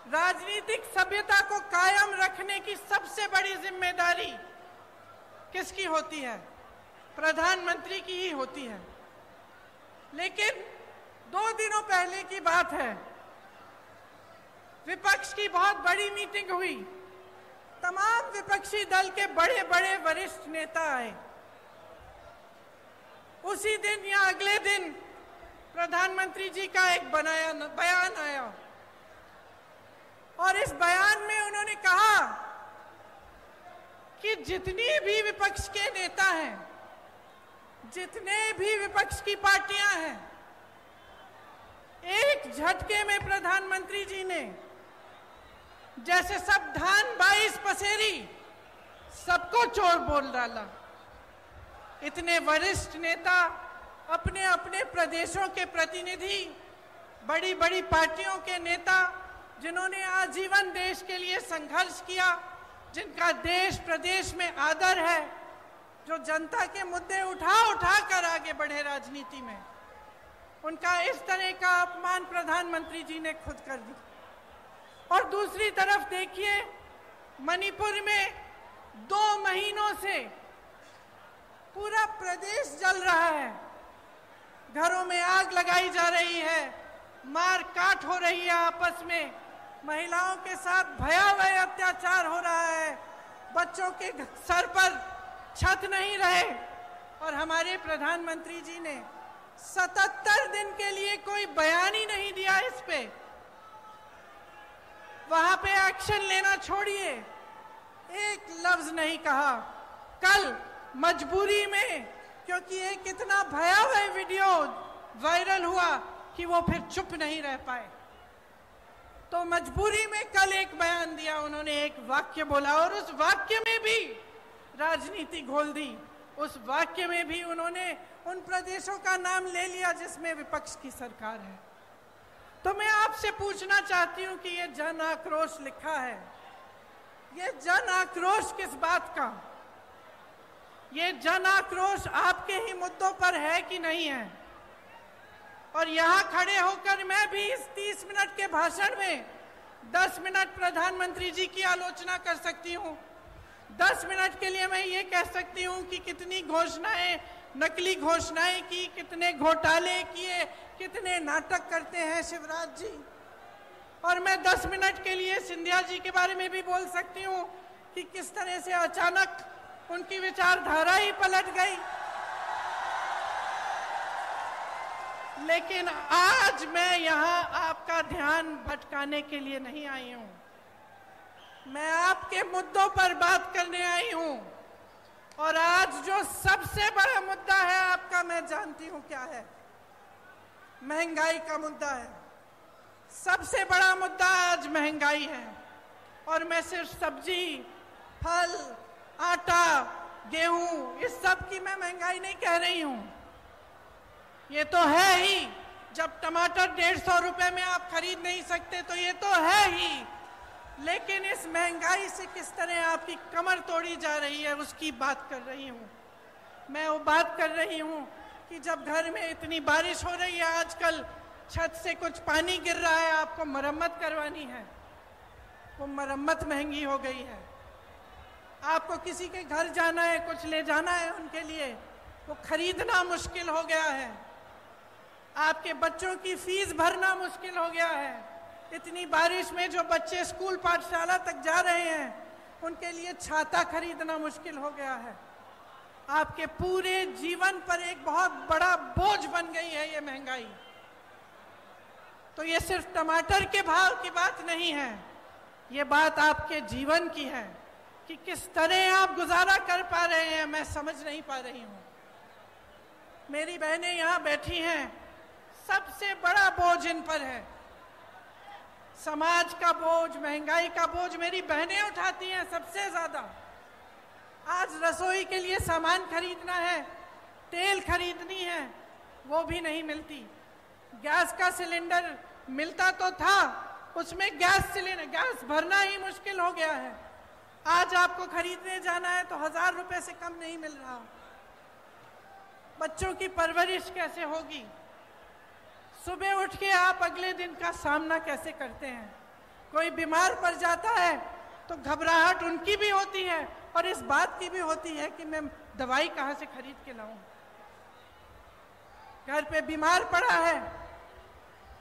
राजनीतिक सभ्यता को कायम रखने की सबसे बड़ी जिम्मेदारी किसकी होती है? प्रधानमंत्री की ही होती है। लेकिन 2 दिनों पहले की बात है, विपक्ष की बहुत बड़ी मीटिंग हुई। तमाम विपक्षी दल के बड़े बड़े वरिष्ठ नेता आए। उसी दिन या अगले दिन प्रधानमंत्री जी का एक बयान आया और इस बयान में उन्होंने कहा कि जितनी भी विपक्ष के नेता हैं, जितने भी विपक्ष की पार्टियां हैं, एक झटके में प्रधानमंत्री जी ने जैसे सब धान 22 पसेरी सबको चोर बोल डाला। इतने वरिष्ठ नेता, अपने अपने प्रदेशों के प्रतिनिधि, बड़ी बड़ी पार्टियों के नेता, जिन्होंने आजीवन देश के लिए संघर्ष किया, जिनका देश प्रदेश में आदर है, जो जनता के मुद्दे उठा कर आगे बढ़े राजनीति में, उनका इस तरह का अपमान प्रधानमंत्री जी ने खुद कर दिया। और दूसरी तरफ देखिए, मणिपुर में 2 महीनों से पूरा प्रदेश जल रहा है, घरों में आग लगाई जा रही है, मार काट हो रही है आपस में, महिलाओं के साथ भयावह अत्याचार हो रहा है, बच्चों के सर पर छत नहीं रहे, और हमारे प्रधानमंत्री जी ने 77 दिन के लिए कोई बयान ही नहीं दिया इस पे। वहां पे एक्शन लेना छोड़िए, एक लफ्ज नहीं कहा। कल मजबूरी में, क्योंकि एक इतना भयावह वीडियो वायरल हुआ कि वो फिर चुप नहीं रह पाए, तो मजबूरी में कल एक बयान दिया, उन्होंने एक वाक्य बोला और उस वाक्य में भी राजनीति घोल दी। उस वाक्य में भी उन्होंने उन प्रदेशों का नाम ले लिया जिसमें विपक्ष की सरकार है। तो मैं आपसे पूछना चाहती हूं कि ये जन आक्रोश लिखा है, ये जन आक्रोश किस बात का? ये जन आक्रोश आपके ही मुद्दों पर है कि नहीं है? और यहां खड़े होकर मैं भी इस 30 मिनट के भाषण में 10 मिनट प्रधानमंत्री जी की आलोचना कर सकती हूं। 10 मिनट के लिए मैं ये कह सकती हूं कि कितनी घोषणाएं, नकली घोषणाएं की, कितने घोटाले किए, कितने नाटक करते हैं शिवराज जी। और मैं 10 मिनट के लिए सिंधिया जी के बारे में भी बोल सकती हूं कि किस तरह से अचानक उनकी विचारधारा ही पलट गई। लेकिन आज मैं यहां आपका ध्यान भटकाने के लिए नहीं आई हूं, मैं आपके मुद्दों पर बात करने आई हूं। और आज जो सबसे बड़ा मुद्दा है आपका, मैं जानती हूं क्या है, महंगाई का मुद्दा है। सबसे बड़ा मुद्दा आज महंगाई है। और मैं सिर्फ सब्जी, फल, आटा, गेहूं, इस सब की मैं महंगाई नहीं कह रही हूं। ये तो है ही, जब टमाटर 150 रुपए में आप खरीद नहीं सकते तो ये तो है ही। लेकिन इस महंगाई से किस तरह आपकी कमर तोड़ी जा रही है, उसकी बात कर रही हूँ। मैं वो बात कर रही हूँ कि जब घर में इतनी बारिश हो रही है, आजकल छत से कुछ पानी गिर रहा है, आपको मरम्मत करवानी है, वो मरम्मत महंगी हो गई है। आपको किसी के घर जाना है, कुछ ले जाना है उनके लिए, वो खरीदना मुश्किल हो गया है। आपके बच्चों की फीस भरना मुश्किल हो गया है। इतनी बारिश में जो बच्चे स्कूल पाठशाला तक जा रहे हैं, उनके लिए छाता खरीदना मुश्किल हो गया है। आपके पूरे जीवन पर एक बहुत बड़ा बोझ बन गई है ये महंगाई। तो ये सिर्फ टमाटर के भाव की बात नहीं है, ये बात आपके जीवन की है कि किस तरह आप गुजारा कर पा रहे हैं, मैं समझ नहीं पा रही हूं। मेरी बहनें यहां बैठी हैं, सबसे बड़ा बोझ इन पर है। समाज का बोझ, महंगाई का बोझ मेरी बहनें उठाती हैं सबसे ज्यादा। आज रसोई के लिए सामान खरीदना है, तेल खरीदनी है, वो भी नहीं मिलती। गैस का सिलेंडर मिलता तो था, उसमें गैस भरना ही मुश्किल हो गया है। आज आपको खरीदने जाना है तो 1000 रुपए से कम नहीं मिल रहा। बच्चों की परवरिश कैसे होगी? सुबह उठ के आप अगले दिन का सामना कैसे करते हैं? कोई बीमार पड़ जाता है तो घबराहट उनकी भी होती है और इस बात की भी होती है कि मैं दवाई कहाँ से खरीद के लाऊं। घर पे बीमार पड़ा है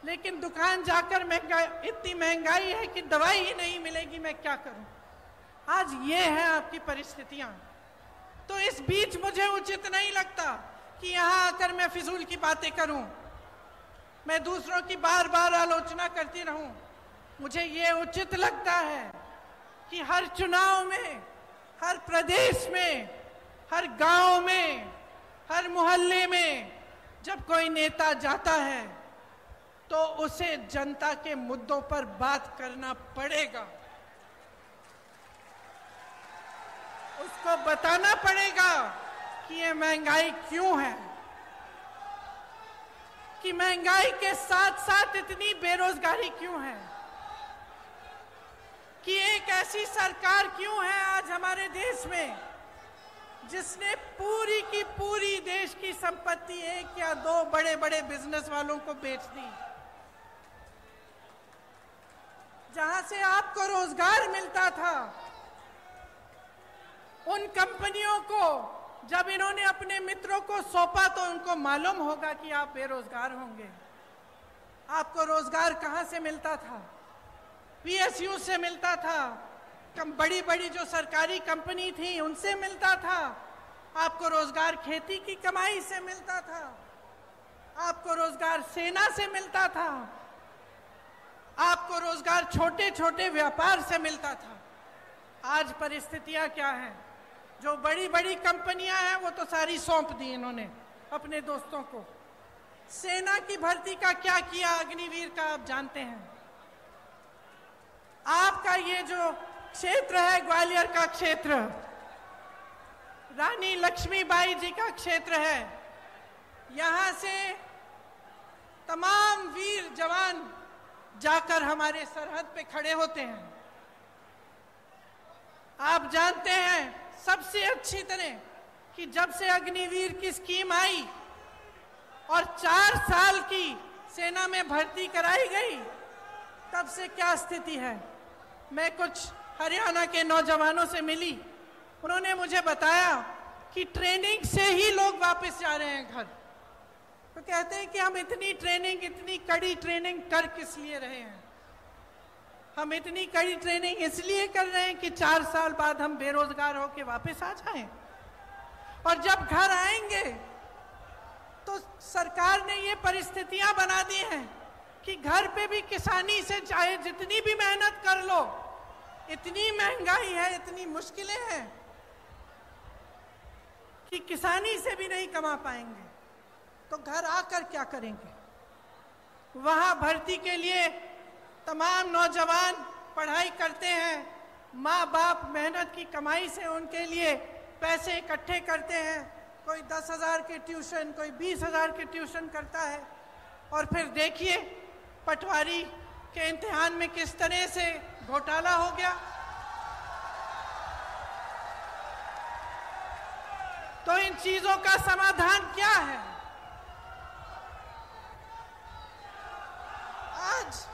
लेकिन दुकान जाकर इतनी महंगाई है कि दवाई ही नहीं मिलेगी, मैं क्या करूं। आज ये है आपकी परिस्थितियां। तो इस बीच मुझे उचित नहीं लगता कि यहां आकर मैं फिजूल की बातें करूं, मैं दूसरों की बार बार आलोचना करती रहूं। मुझे ये उचित लगता है कि हर चुनाव में, हर प्रदेश में, हर गांव में, हर मोहल्ले में जब कोई नेता जाता है तो उसे जनता के मुद्दों पर बात करना पड़ेगा। उसको बताना पड़ेगा कि ये महंगाई क्यों है, कि महंगाई के साथ साथ इतनी बेरोजगारी क्यों है, कि एक ऐसी सरकार क्यों है आज हमारे देश में जिसने पूरी की पूरी देश की संपत्ति एक या दो बड़े बड़े बिजनेस वालों को बेच दी। जहां से आपको रोजगार मिलता था, उन कंपनियों को जब इन्होंने अपने मित्रों को सौंपा तो उनको मालूम होगा कि आप बेरोजगार होंगे। आपको रोजगार कहां से मिलता था? पीएसयू से मिलता था, बड़ी बड़ी जो सरकारी कंपनी थी उनसे मिलता था। आपको रोजगार खेती की कमाई से मिलता था, आपको रोजगार सेना से मिलता था, आपको रोजगार छोटे छोटे व्यापार से मिलता था। आज परिस्थितियां क्या हैं? जो बड़ी बड़ी कंपनियां हैं वो तो सारी सौंप दी इन्होंने अपने दोस्तों को। सेना की भर्ती का क्या किया, अग्निवीर का आप जानते हैं। आपका ये जो क्षेत्र है, ग्वालियर का क्षेत्र, रानी लक्ष्मीबाई जी का क्षेत्र है, यहां से तमाम वीर जवान जाकर हमारे सरहद पे खड़े होते हैं। आप जानते हैं सबसे अच्छी तरह कि जब से अग्निवीर की स्कीम आई और 4 साल की सेना में भर्ती कराई गई, तब से क्या स्थिति है। मैं कुछ हरियाणा के नौजवानों से मिली, उन्होंने मुझे बताया कि ट्रेनिंग से ही लोग वापस जा रहे हैं घर। तो कहते हैं कि हम इतनी ट्रेनिंग, इतनी कड़ी ट्रेनिंग कर किस लिए रहे हैं। हम इतनी कड़ी ट्रेनिंग इसलिए कर रहे हैं कि 4 साल बाद हम बेरोजगार होकर वापस आ जाएं, और जब घर आएंगे तो सरकार ने ये परिस्थितियां बना दी हैं कि घर पे भी किसानी से चाहे जितनी भी मेहनत कर लो, इतनी महंगाई है, इतनी मुश्किलें हैं कि किसानी से भी नहीं कमा पाएंगे। तो घर आकर क्या करेंगे? वहां भर्ती के लिए तमाम नौजवान पढ़ाई करते हैं, माँ बाप मेहनत की कमाई से उनके लिए पैसे इकट्ठे करते हैं। कोई 10,000 के ट्यूशन, कोई 20,000 के ट्यूशन करता है, और फिर देखिए पटवारी के इम्तिहान में किस तरह से घोटाला हो गया। तो इन चीजों का समाधान क्या है? आज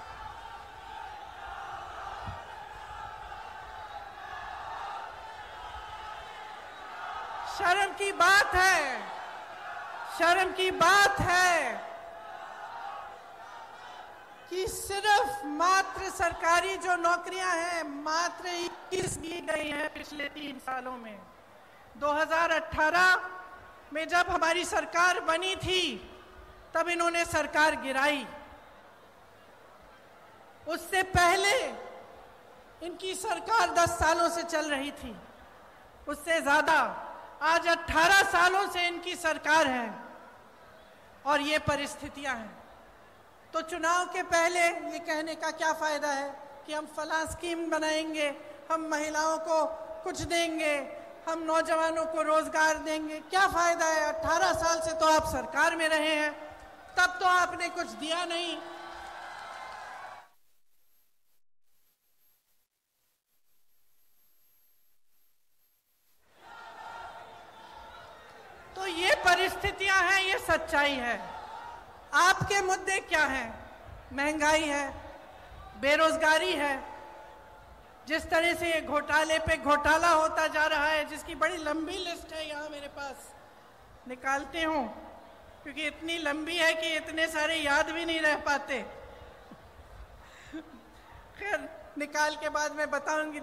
शर्म की बात है, शर्म की बात है कि सिर्फ मात्र सरकारी जो नौकरियां हैं मात्र 21 दी गई हैं पिछले 3 सालों में। 2018 में जब हमारी सरकार बनी थी तब इन्होंने सरकार गिराई। उससे पहले इनकी सरकार 10 सालों से चल रही थी, उससे ज्यादा। आज 18 सालों से इनकी सरकार है और ये परिस्थितियां हैं। तो चुनाव के पहले ये कहने का क्या फायदा है कि हम फलां स्कीम बनाएंगे, हम महिलाओं को कुछ देंगे, हम नौजवानों को रोजगार देंगे। क्या फायदा है? 18 साल से तो आप सरकार में रहे हैं, तब तो आपने कुछ दिया नहीं। तो ये परिस्थितियां हैं, ये सच्चाई है। आपके मुद्दे क्या हैं? महंगाई है, बेरोजगारी है, जिस तरह से ये घोटाले पे घोटाला होता जा रहा है, जिसकी बड़ी लंबी लिस्ट है यहाँ मेरे पास, निकालते हूँ क्योंकि इतनी लंबी है कि इतने सारे याद भी नहीं रह पाते। खैर, निकाल के बाद मैं बताऊंगी।